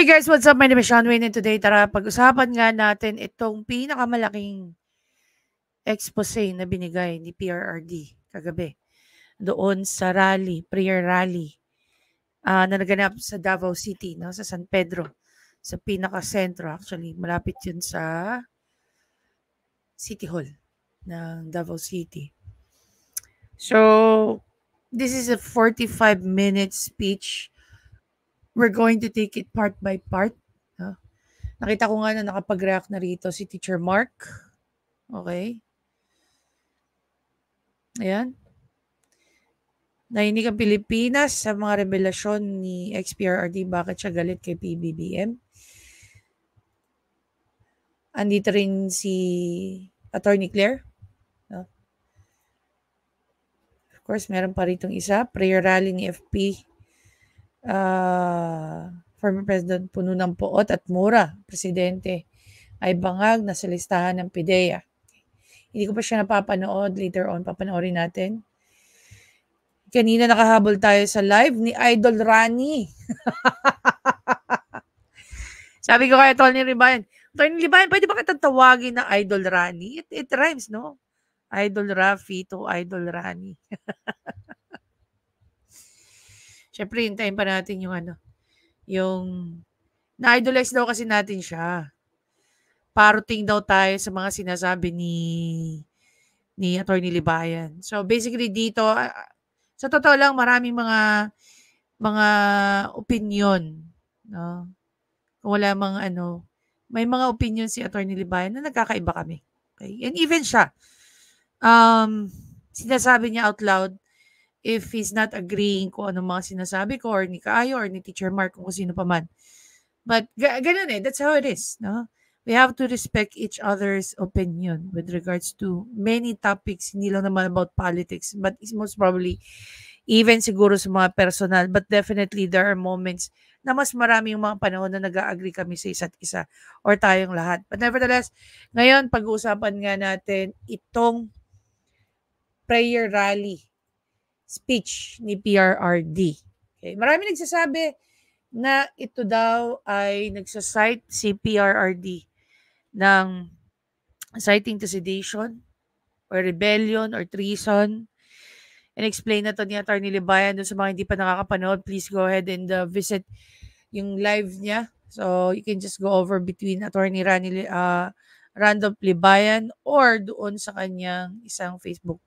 Hey guys, what's up? My name is Sean Wayne and today tara pag-usapan nga natin itong pinakamalaking expose na binigay ni PRRD kagabi doon sa rally, prayer rally na naganap sa Davao City, no, sa San Pedro, sa pinaka-sentro actually, malapit yun sa City Hall ng Davao City. So, this is a 45-minute speech. We're going to take it part by part. Nakita ko nga na nakapag-react na rito si Teacher Mark. Okay. Ayan. Nainig ang Pilipinas sa mga revelasyon ni ex-PRRD. Bakit siya galit kay PBBM? Andito rin si Attorney Claire. No? Of course, meron pa ritong isa. Prayer rally ni FP. Former President puno ng poot at mura. Presidente ay bangag na sa listahan ng PIDEA. Hindi ko pa siya napapanood. Later on, papanoorin natin. Kanina nakahabol tayo sa live ni Idol Rani. Sabi ko kay Tony Libayan, pwede ba kitang tawagin na Idol Rani? It rhymes, no? Idol Rafi to Idol Rani. Siyempre, hintayin pa natin yung na-idolize daw kasi natin siya. Parating daw tayo sa mga sinasabi ni Attorney Libayan. So, basically dito, sa totoo lang, maraming mga opinion, no? Kung wala may mga opinion si Attorney Libayan na nagkakaiba kami. Okay? And even siya, sinasabi niya out loud if he's not agreeing kung anong mga sinasabi ko or ni Kaayo or ni Teacher Mark kung sino pa man. But ganun that's how it is, no? We have to respect each other's opinion with regards to many topics, hindi lang naman about politics, but it's most probably even siguro sa mga personal, but definitely there are moments na mas marami yung mga panahon na nag-agree kami sa isa't isa or tayong lahat. But nevertheless, ngayon pag-uusapan nga natin itong prayer rally speech ni PRRD. Okay. Marami nagsasabi na ito daw ay nagsasite si PRRD ng citing to sedation or rebellion or treason. And explain na to ni Attorney Libayan dun sa mga hindi pa nakakapanood. Please go ahead and visit yung live niya. So, you can just go over between Attorney Randolph Libayan or doon sa kanyang isang Facebook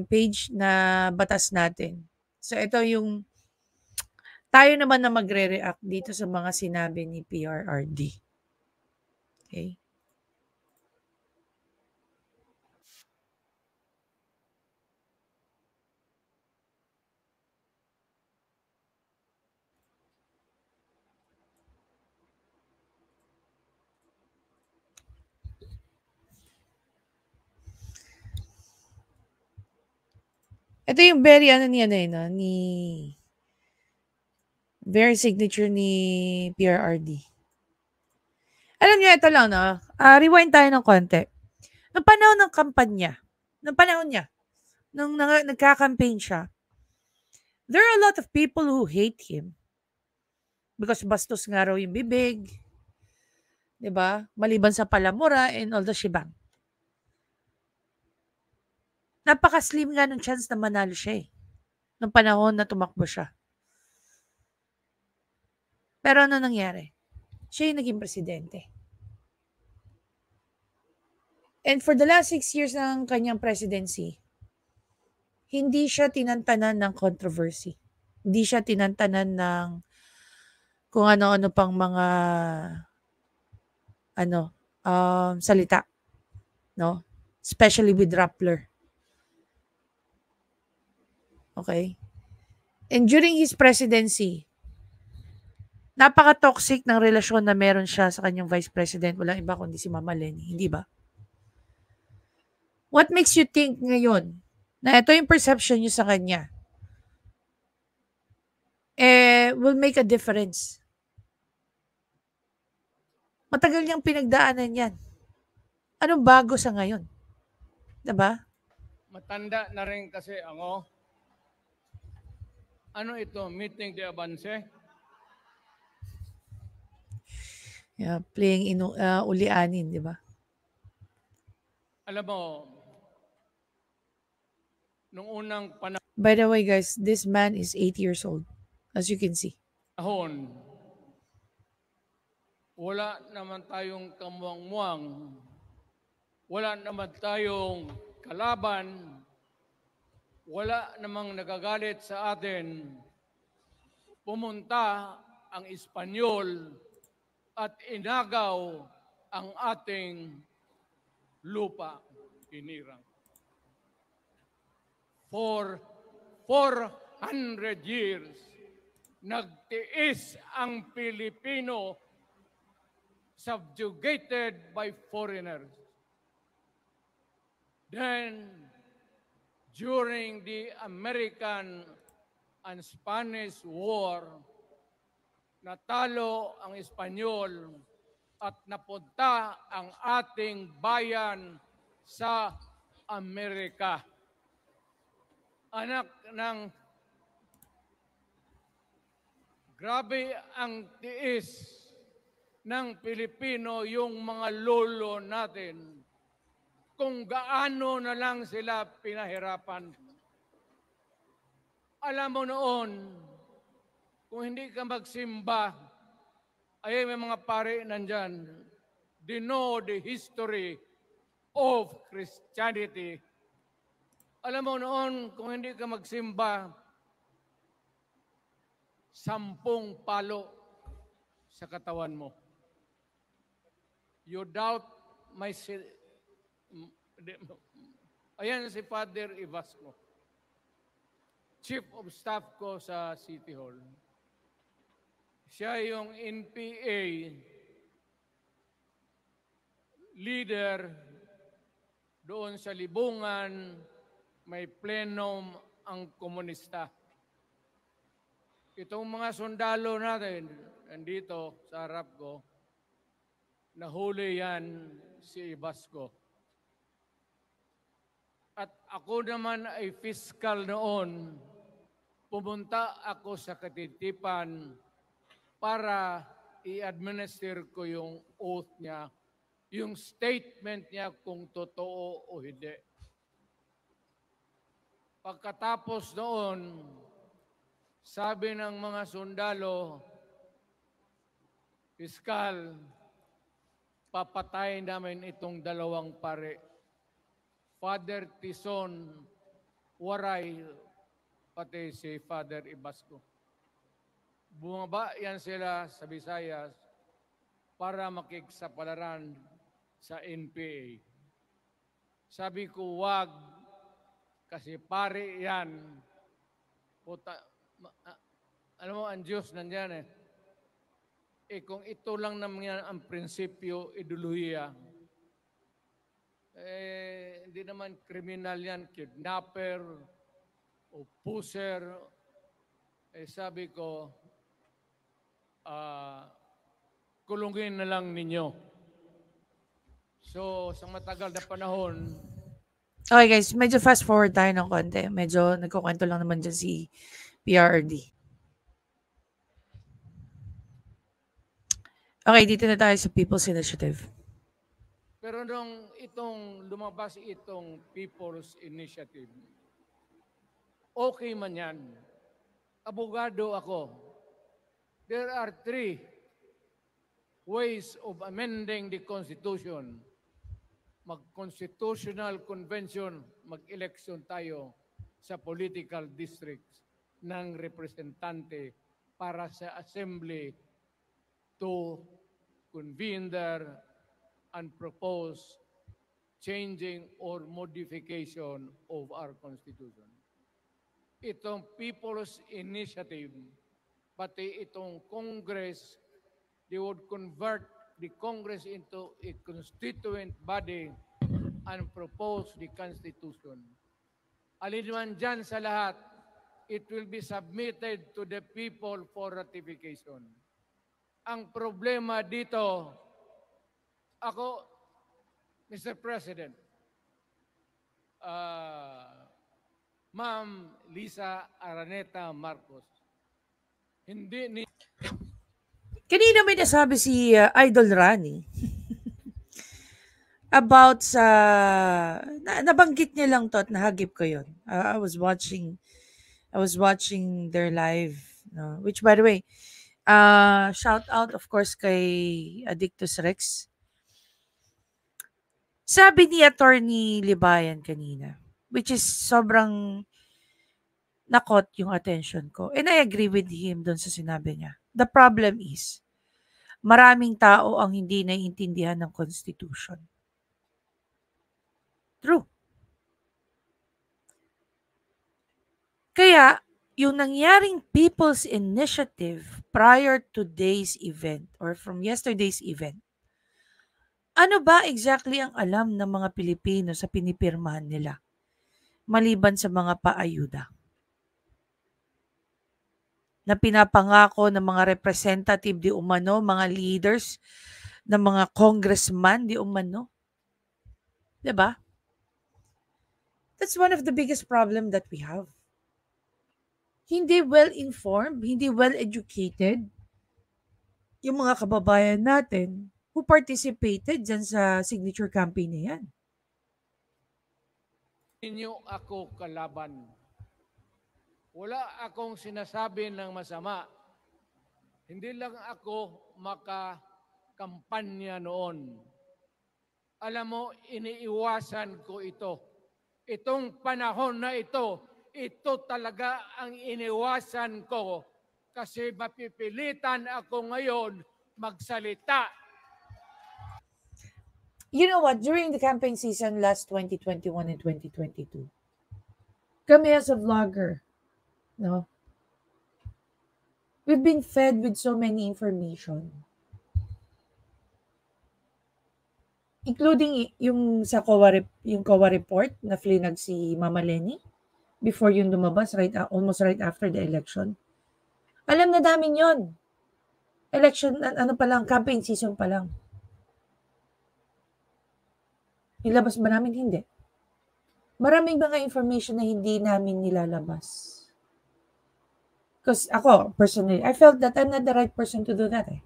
page na Batas Natin. So, ito yung tayo naman na magre-react dito sa mga sinabi ni PRRD. Okay? Ito yung very very signature ni PRRD. Alam niyo, ito lang, no? Rewind tayo ng konti. Noong panahon ng kampanya, nung nagka-campaign siya, there are a lot of people who hate him. Because bastos nga raw yung bibig. Diba? Maliban sa palamura and all the shebang. Napaka-slim nga ng chance na manalo siya nung panahon na tumakbo siya. Pero ano nangyari? Siya yung naging presidente. And for the last 6 years ng kanyang presidency, hindi siya tinantanan ng controversy. Hindi siya tinantanan ng kung ano-ano pang mga salita. No? Especially with Rappler. Okay? And during his presidency, napaka-toxic ng relasyon na meron siya sa kanyang vice president. Walang iba kundi si Mama Lenny. Hindi ba? What makes you think ngayon na ito yung perception niyo sa kanya will make a difference? Matagal niyang pinagdaanan yan. Anong bago sa ngayon? Diba? Matanda na rin kasi ako. Ano ito? Meeting de Avance? Yeah, playing ulianin, di ba? Alam mo, nung unang By the way, guys, this man is 80 years old, as you can see. panahon, wala naman tayong kamuang-muang, wala naman tayong kalaban, wala namang nagagalit sa atin. Pumunta ang Espanyol at inagaw ang ating lupa, hinirang. For 400 years, nagtiis ang Pilipino subjugated by foreigners. Then, during the American and Spanish War, natalo ang Espanyol at napunta ang ating bayan sa Amerika. Anak ng grabe ang tiis ng Pilipino, yung mga lolo natin, kung gaano na lang sila pinahirapan. Alam mo noon, kung hindi ka magsimba, ay may mga pare nandyan, they know the history of Christianity. Alam mo noon, kung hindi ka magsimba, 10 palo sa katawan mo. You doubt my... Ayan si Father Ibasco, Chief of Staff ko sa City Hall. Siya yung NPA leader doon sa Libungan, may plenum ang komunista. Itong mga sundalo natin, nandito sa harap ko, nahuli yan si Ibasco. At ako naman ay fiscal noon, pumunta ako sa Katitipan para i-administer ko yung oath niya, yung statement niya kung totoo o hindi. Pagkatapos noon, sabi ng mga sundalo, Piskal, papatayin namin itong 2 pare. Father Tison, Waray, pati si Father Ibasco. Bumaba yan sila sa Visayas para makiksapalaran sa NPA. Sabi ko, wag, kasi pare yan. Puta, alam mo, ang Diyos nandyan eh. Kung ito lang naman yan ang prinsipyo, ideolohiya, hindi naman kriminal yan, kidnapper o pusher. Sabi ko, kulungin na lang ninyo. So, sa matagal na panahon, Okay guys, medyo fast forward tayo ng konti. Medyo nagkukwento lang naman dyan si PRD. Okay, dito na tayo sa People's Initiative. pero nung lumabas itong People's Initiative, okay man yan. Abogado ako. There are 3 ways of amending the Constitution. Mag-constitutional convention, mag-election tayo sa political districts ng representante para sa assembly to convene there and propose changing or modification of our Constitution. Itong People's Initiative, pati itong Congress, they would convert the Congress into a constituent body and propose the Constitution. Alin man dyan sa lahat, it will be submitted to the people for ratification. Ang problema dito, ako, Mr. President, Ma'am Lisa Araneta Marcos, hindi Kanina may nasabi si Idol Rani about sa nabanggit niya lang 'to at nahagip ko 'yun. I was watching their live, no, which by the way, shout out of course kay Addictus Rex. Sabi ni Attorney Libayan kanina, which is sobrang nakot yung attention ko. And I agree with him doon sa sinabi niya. The problem is, maraming tao ang hindi naiintindihan ng Constitution. True. Kaya, yung nangyaring People's Initiative prior to today's event or from yesterday's event, ano ba exactly ang alam ng mga Pilipino sa pinipirmahan nila? Maliban sa mga paayuda na pinapangako ng mga representative di umano, mga leaders, ng mga congressman di umano. 'Di ba? That's one of the biggest problem that we have. Hindi well-informed, hindi well-educated yung mga kababayan natin who participated dyan sa signature campaign na yan. Inyo ako kalaban. Wala akong sinasabi ng masama. Hindi lang ako makakampanya noon. Alam mo, iniiwasan ko ito. Itong panahon na ito talaga ang iniwasan ko kasi mapipilitan ako ngayon magsalita. You know what? During the campaign season last 2021 and 2022, kami as a vlogger, no, we've been fed with so many information. Including yung sa yung COA report na flinag si Mama Lenny before yung lumabas almost right after the election. Alam na namin yon. Election, ano pa lang, campaign season pa lang. Nilabas ba namin? Hindi. Maraming mga information na hindi namin nilalabas. Because ako, personally, I felt that I'm not the right person to do that eh.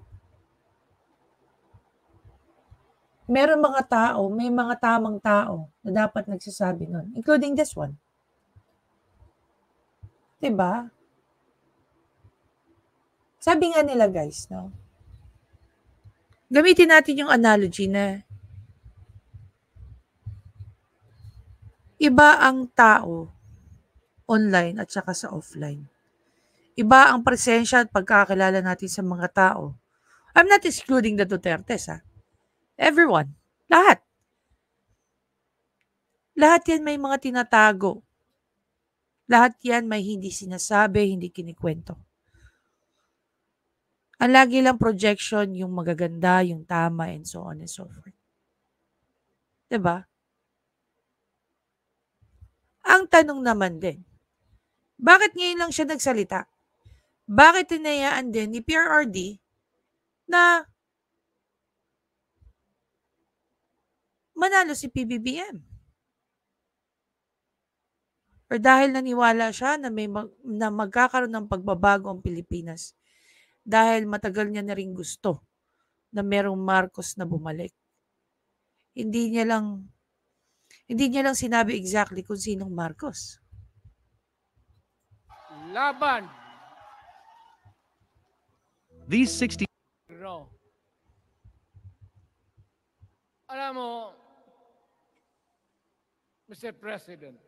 Meron mga tao, may mga tamang tao na dapat nagsasabi nun, including this one. Diba? Sabi nga nila guys, no? Gamitin natin yung analogy na iba ang tao online at saka sa offline. Iba ang presensya at pagkakilala natin sa mga tao. I'm not excluding the Dutertes, ha? Everyone. Lahat. Lahat yan may mga tinatago. Lahat yan may hindi sinasabi, hindi kinikwento. Ang lagi lang projection, yung magaganda, yung tama, and so on and so forth. Diba? Ang tanong naman din, bakit ngayon lang siya nagsalita? Bakit tinayaan din ni PRRD na manalo si PBBM? Or dahil naniwala siya na na magkakaroon ng pagbabago ang Pilipinas dahil matagal niya na rin gusto na merong Marcos na bumalik. Hindi niya lang sinabi exactly kung sinong Marcos. Laban. These 60 No. Alam mo, Mr. President,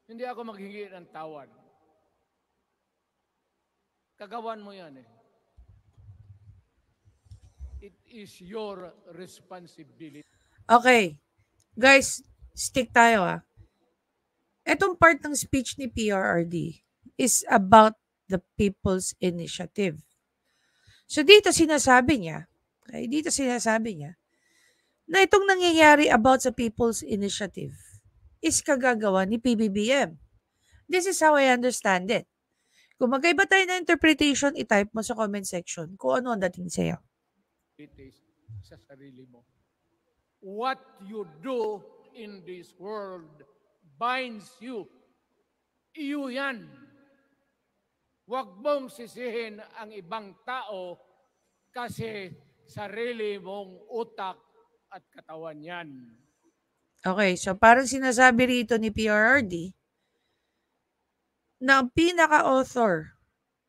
hindi ako maghingi ng tawad. Kagawan mo yan eh. It is your responsibility. Okay. Guys, stick tayo ah. Etong part ng speech ni PRRD is about the People's Initiative. So dito sinasabi niya na itong nangyayari about sa People's Initiative is kagagawa ni PBBM. This is how I understand it. Kung magkaiba tayo na interpretation, i-type mo sa comment section kung ano ang dating sa'yo. It is sa sarili mo. What you do in this world binds you. Iyo yan. Huwag mong sisihin ang ibang tao kasi sarili mong utak at katawan yan. Okay, so parang sinasabi rito ni PRRD na ang pinaka-author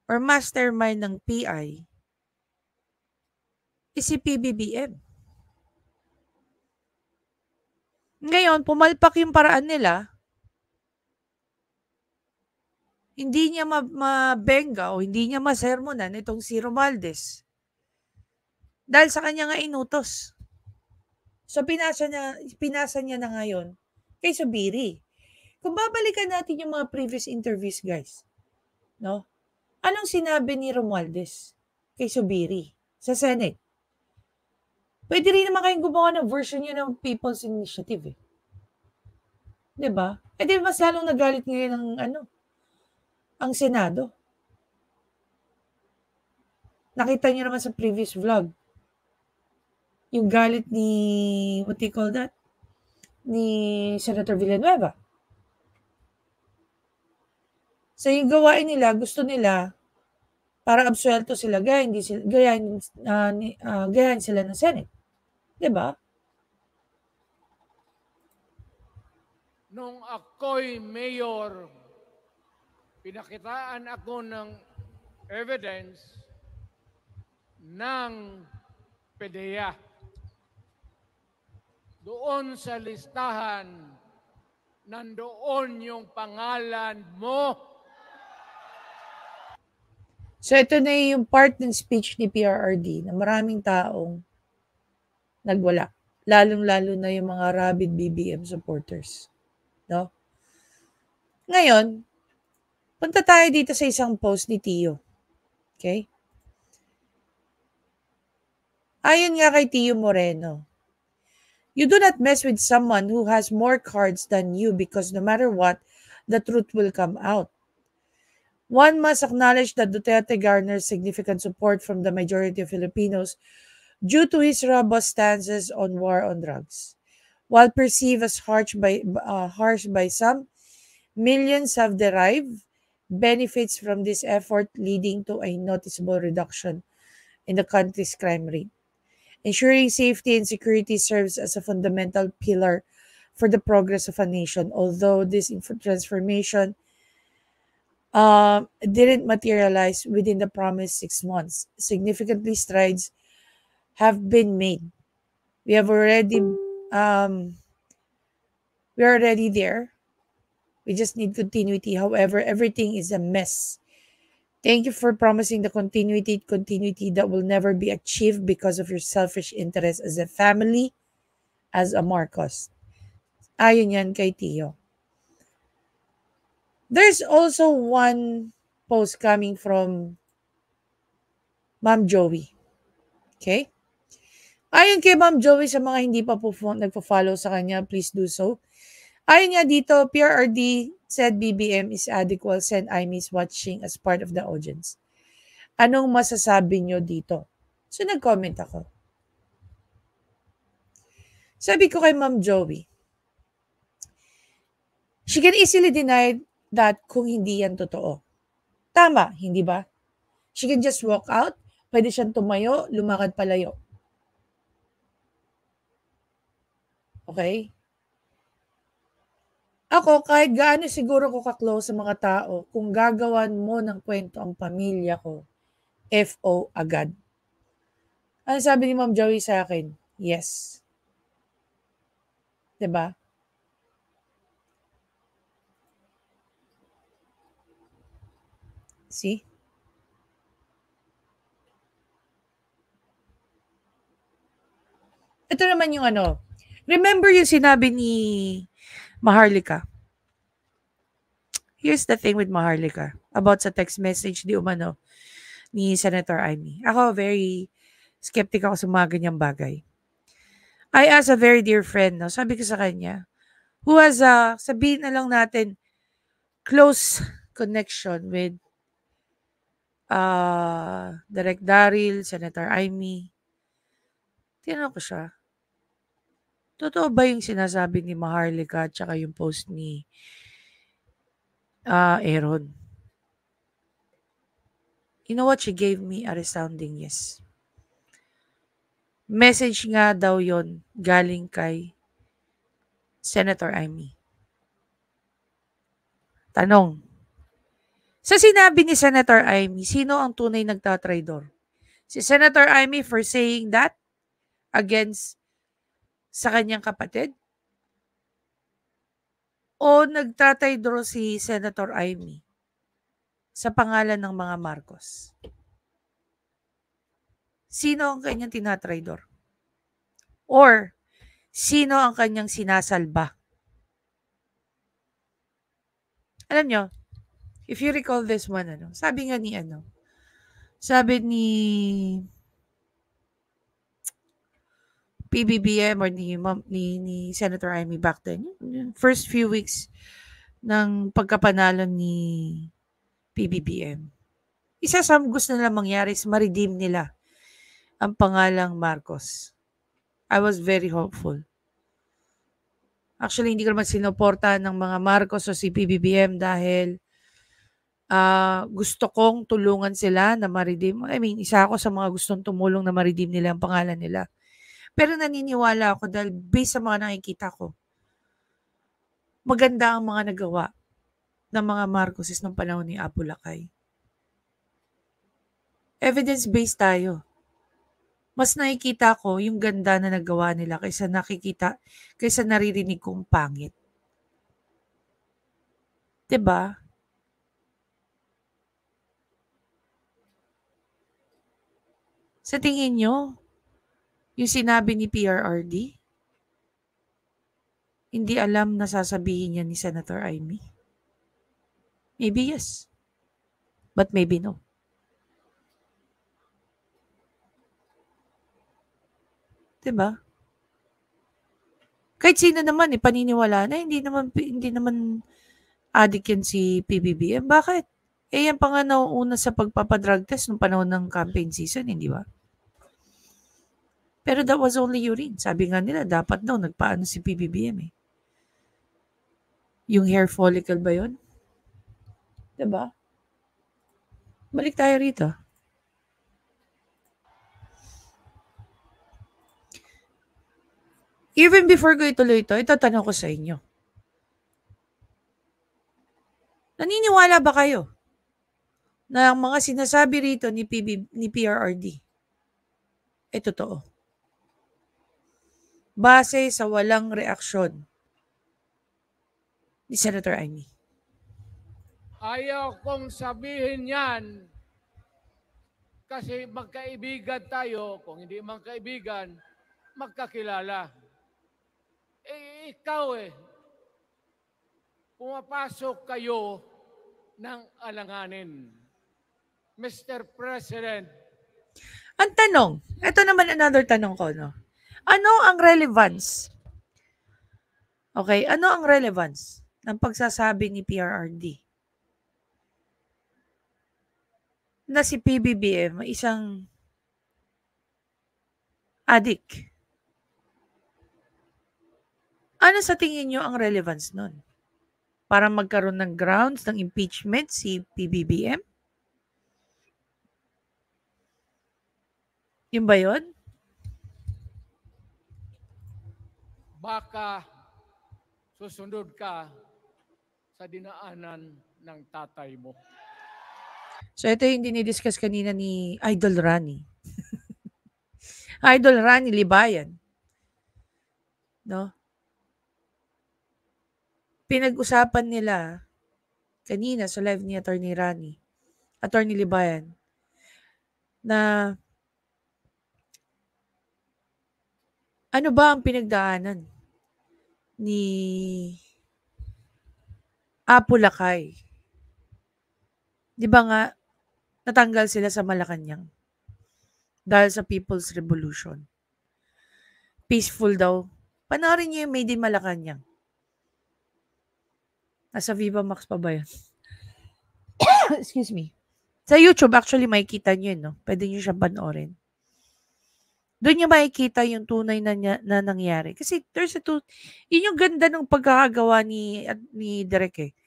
or mastermind ng PI is si PBBM. Ngayon, pumalpak yung paraan nila, hindi niya mabenga o hindi niya masermonan itong si Romualdez. Dahil sa kanya nga inutos. So, pinasa niya na ngayon kay Zubiri. Kung babalikan natin yung mga previous interviews, guys, no? Anong sinabi ni Romualdez kay Zubiri sa Senate? Pwede rin naman kayong gumawa ng version niya ng People's Initiative, eh. 'Di ba? Eh di mas lalong nagalit ngayon ang Senado. Nakita niyo naman sa previous vlog, yung galit ni, what do you call that? Ni Senator Villanueva. So yung gawain nila, gusto nila para absuelto sila, gayahin sila ng Senate. 'Di ba? Nung ako'y mayor, pinakitaan ako ng evidence ng PDEA. Doon sa listahan, nandoon yung pangalan mo. So ito na yung part ng speech ni PRRD na maraming taong nagwala. Lalong-lalo na yung mga rabid BBM supporters. No? Ngayon, punta tayo dito sa isang post ni Tio. Okay? Ayon nga kay Tio Moreno, you do not mess with someone who has more cards than you because no matter what, the truth will come out. One must acknowledge that Duterte garners significant support from the majority of Filipinos due to his robust stances on war on drugs. While perceived as harsh by some, millions have derived benefits from this effort, leading to a noticeable reduction in the country's crime rate. Ensuring safety and security serves as a fundamental pillar for the progress of a nation. Although this transformation didn't materialize within the promised 6 months, significantly strides have been made. We are already there. We just need continuity. However, everything is a mess. Thank you for promising the continuity that will never be achieved because of your selfish interest as a family, as a Marcos. Ayon yan kay Tio. There's also one post coming from Ma'am Joey. Okay? Ayon kay Ma'am Joey, sa mga hindi pa po nagpo-follow sa kanya, please do so. Ayon nga dito, PRRD said BBM is adequate and IME is watching as part of the audience. Anong masasabi nyo dito? So, nag-comment ako. Sabi ko kay Ma'am Joey, she can easily deny that kung hindi yan totoo. Tama, hindi ba? She can just walk out, pwede siyang tumayo, lumakad palayo. Okay? Ako, kahit gaano siguro ko ka-close sa mga tao, kung gagawan mo ng kwento ang pamilya ko, FO agad. Ano sabi ni Ma'am Joey sa akin? Yes. 'Di ba? See? Ito naman yung remember yung sinabi ni Maharlika? Here's the thing with Maharlika about sa text message di umano ni Senator Amy. Ako, very skeptic ako sa mga ganyang bagay. I asked a very dear friend, no, sabi ko sa kanya, who has sabihin na lang natin, close connection with Direk Daryl, Senator Amy. Tinanong ko siya, totoo ba yung sinasabi ni Maharlika at saka yung post ni Aaron? You know what? She gave me a resounding yes. Message nga daw yon galing kay Senator Amy. Tanong, sa sinabi ni Senator Amy, sino ang tunay nagtatraidor? Si Senator Amy for saying that against sa kanyang kapatid? O nagtatraidor si Senator Amy sa pangalan ng mga Marcos? Sino ang kanyang tinatraidor? Or sino ang kanyang sinasalba? Alam nyo, if you recall this one, sabi nga ni sabi ni PBBM or ni Senator Amy back then, yung first few weeks ng pagkapanalo ni PBBM. Isa sa gusto nila mangyari is ma-redeem nila ang pangalang Marcos. I was very hopeful. Actually, hindi ko naman sinuporta ng mga Marcos o si PBBM dahil gusto kong tulungan sila na ma-redeem. I mean, isa ako sa mga gustong tumulong na ma-redeem nila ang pangalan nila. Pero naniniwala ako dahil based sa mga nakikita ko, maganda ang mga nagawa ng mga Marcoses ng panahon ni Apo Lakay. Evidence-based tayo. Mas nakikita ko yung ganda na nagawa nila kaysa naririnig kong pangit. 'Di ba? Sa tingin nyo, yung sinabi ni PRRD, hindi alam na sasabihin niya ni Senator Amy? Maybe yes. But maybe no. Diba? Kahit sino naman paniniwala na hindi naman addict yan si PBBM. Bakit? Yan pa nga nauuna sa pagpapadrug test nung panahon ng campaign season, hindi ba? Pero that was only urine. Sabi nga nila, dapat daw nagpaano si PBBM . Yung hair follicle ba yun? Diba? Balik tayo rito. Even before ko ituloy ito tanong ko sa inyo. Naniniwala ba kayo na ang mga sinasabi rito ni PRRD ay totoo? Base sa walang reaksyon ni Senator Amy. Ayaw kong sabihin yan kasi magkaibigan tayo. Kung hindi magkaibigan, magkakilala. Ikaw pumapasok kayo ng alanganin. Mr. President. Ang tanong, ito naman another tanong ko, no? Ano ang relevance? Okay, ano ang relevance ng pagsasabi ni PRRD na si PBBM ay isang addict? Ano sa tingin nyo ang relevance nun? Para magkaroon ng grounds ng impeachment si PBBM? Yun ba yun? Baka susunod ka sa dinaanan ng tatay mo. So ito yung dinidiscuss kanina ni Idol Rani. Idol Rani Libayan. No? Pinag-usapan nila kanina sa live ni Attorney Rani, Attorney Libayan, na ano ba ang pinagdaanan ni Apo Lakay? Di ba nga, natanggal sila sa Malacanang dahil sa People's Revolution. Peaceful daw. Panoorin niyo yung Made in Malacanang. Nasa Viva Max pa ba yun? Excuse me. Sa YouTube, actually, makikita niyo yun, no? Pwede niyo siyang panoorin. Doon niyo makikita yung tunay na nangyari. Kasi yun yung ganda ng pagkakagawa ni Direk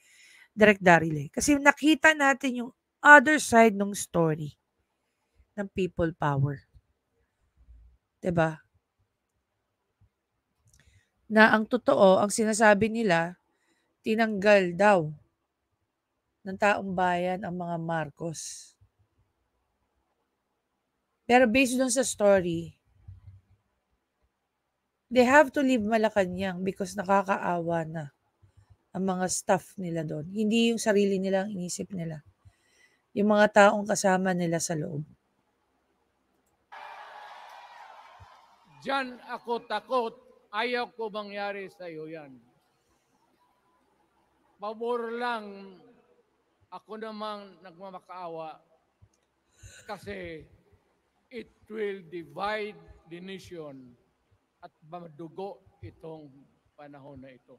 Daryl . Kasi nakita natin yung other side ng story ng people power. 'Di ba? Na ang totoo, ang sinasabi nila, tinanggal daw ng taong bayan ang mga Marcos. Pero based dun sa story, they have to leave Malacanang because nakakaawa na ang mga staff nila doon. Hindi yung sarili nila ang inisip nila. Yung mga taong kasama nila sa loob. Diyan ako takot. Ayaw ko mangyari sa iyo yan. Pabor lang, ako namang nagmamakaawa kasi it will divide the nation at madugo itong panahon na ito.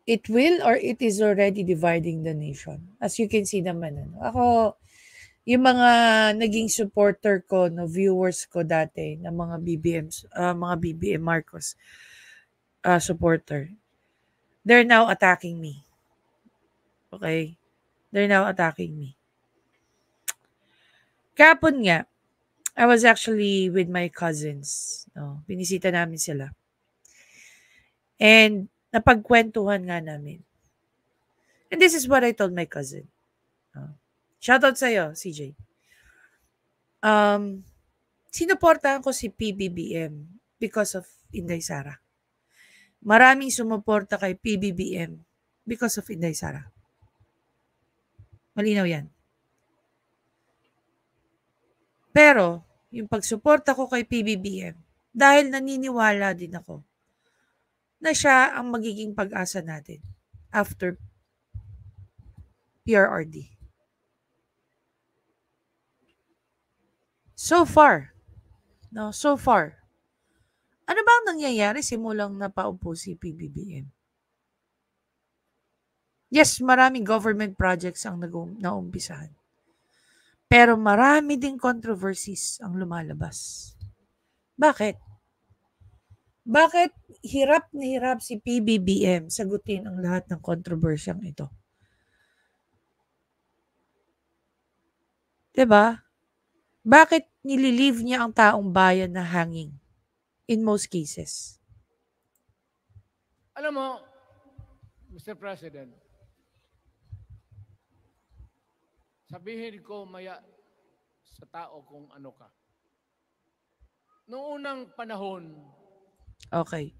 It will or it is already dividing the nation. As you can see naman. Ako, yung mga naging supporter ko, no, viewers ko dati, ng mga BBM Marcos supporter, they're now attacking me. Okay? They're now attacking me. Kapon nga, I was actually with my cousins. No? Binisita namin sila. And napagkwentuhan nga namin. And this is what I told my cousin. Shoutout sa'yo, CJ. Sinuportahan ko si PBBM because of Inday Sara. Maraming sumuporta kay PBBM because of Inday Sara. Malinaw yan. Pero, yung pagsuporta ko kay PBBM, dahil naniniwala din ako na siya ang magiging pag-asa natin after PRRD. So far, ano ba ang nangyayari simulang napaupo si PBBM? Yes, maraming government projects ang naumpisahan. Pero marami ding controversies ang lumalabas. Bakit? Bakit hirap na hirap si PBBM sagutin ang lahat ng kontrobersyang ito? 'Di ba? Bakit nililive niya ang taong bayan na hanging in most cases? Alam mo, Mr. President, sabihin ko maya sa tao kung ano ka. Noong unang panahon, Okay.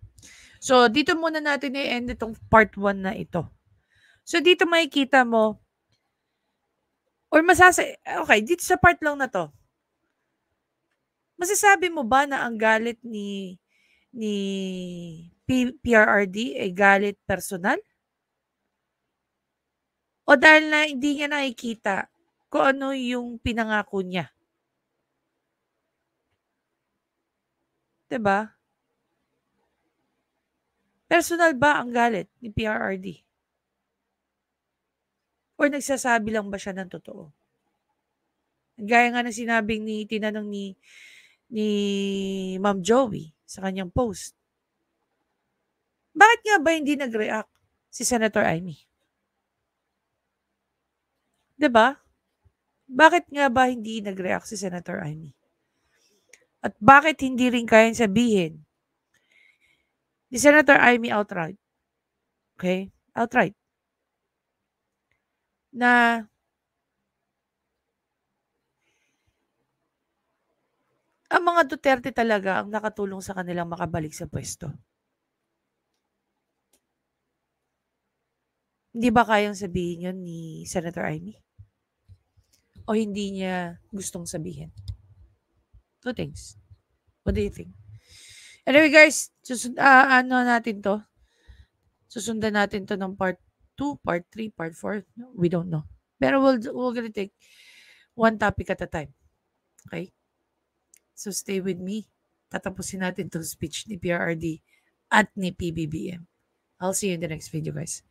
So, dito muna natin i-end itong part 1 na ito. So, dito makikita mo, or okay, dito sa part lang na to, masasabi mo ba na ang galit ni PRRD ay galit personal? O dahil na hindi niya nakikita kung ano yung pinangako niya? 'Di ba? Personal ba ang galit ni PRRD? Or nagsasabi lang ba siya ng totoo? Gaya nga ng sinabing tinanong ni Ma'am Joey sa kanyang post. Bakit nga ba hindi nag-react si Senator Amy? 'Di ba? Bakit nga ba hindi nag-react si Senator Amy? At bakit hindi rin kayang sabihin ni Senator Amy outright? Okay? Outright. Na ang mga Duterte talaga ang nakatulong sa kanilang makabalik sa pwesto. Hindi ba kayang sabihin yun ni Senator Amy? O hindi niya gustong sabihin? Two things. What do you think? Anyway guys, natin to. Susundan natin to ng part 2, part 3, part 4. We don't know. Pero we're gonna take one topic at a time. Okay? So stay with me. Tatapusin natin tong speech ni PRRD at ni PBBM. I'll see you in the next video guys.